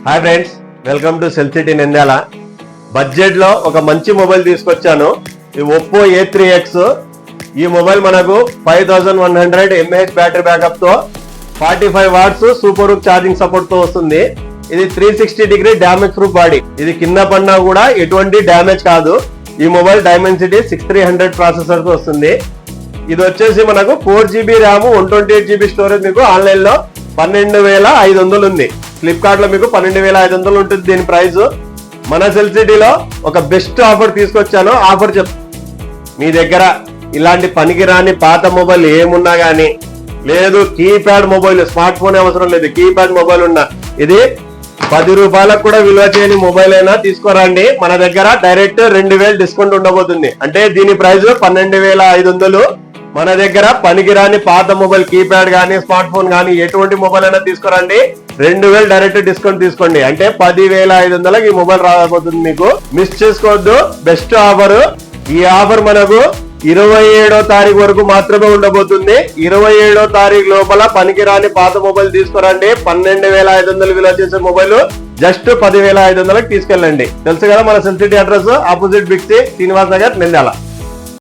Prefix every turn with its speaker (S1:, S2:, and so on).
S1: Hi friends, welcome to cell city Nandyal. Budget లో ఒక మంచి మొబైల్ తీసుకొచ్చాను. ఈ ఒప్పో A3X. ఈ మొబైల్ మనకు 5100 mAh బ్యాటరీ బ్యాకప్ తో 45 watts super hook charging support తో వస్తుంది. ఇది 360 డిగ్రీ డ్యామేజ్ ప్రూఫ్ బాడీ. ఇది కింద పడినా కూడా ఎటువంటి డ్యామేజ్ కాదు. ఈ మొబైల్ డైమెన్సిటీ 6300 ప్రాసెసర్ తో వస్తుంది. ఇది వచ్చేసి మనకు 4GB ర్యామ్ 128GB స్టోరేజ్ మీకు ఆన్లైన్ లో 12500 ఉంది. ఫ్లిప్కార్ట్ లో మీకు 12500 ఉంటుంది దీని ప్రైస్. మన సెల్ సిటీలో ఒక బెస్ట్ ఆఫర్ తీసుకొచ్చాను. ఆఫర్ మీ దగ్గర ఇలాంటి పనికిరాని పాత మొబైల్ ఏమున్నా గానీ, లేదు కీప్యాడ్ మొబైల్, స్మార్ట్ ఫోన్ అవసరం లేదు, కీప్యాడ్ మొబైల్ ఉన్నా, ఇది 10 రూపాయలకు కూడా విలువ చేయని మొబైల్ అయినా తీసుకోరండి. మన దగ్గర డైరెక్ట్ 2000 డిస్కౌంట్ ఉండబోతుంది. అంటే దీని ప్రైస్ 12500. మన దగ్గర పనికిరాని పాత మొబైల్, కీప్యాడ్ గానీ, స్మార్ట్ ఫోన్ గానీ, ఎటువంటి మొబైల్ అయినా తీసుకోరండి. 2000 డైరెక్ట్ డిస్కౌంట్ తీసుకోండి. అంటే 10500 ఈ మొబైల్ రాబోతుంది. మీకు మిస్ చేసుకోవద్దు. Best offer. ఈ ఆఫర్ మనకు 27వ తారీఖు వరకు మాత్రమే ఉండబోతుంది. 27వ తారీఖు లోపల పనికిరాని పాత మొబైల్ తీసుకురండి. 12500 విలువ చేసే మొబైల్ జస్ట్ 10500 తీసుకెళ్ళండి. తెలుసు కదా మన Cell City address, opposite Big C, Srinivas Nagar, Nandyal.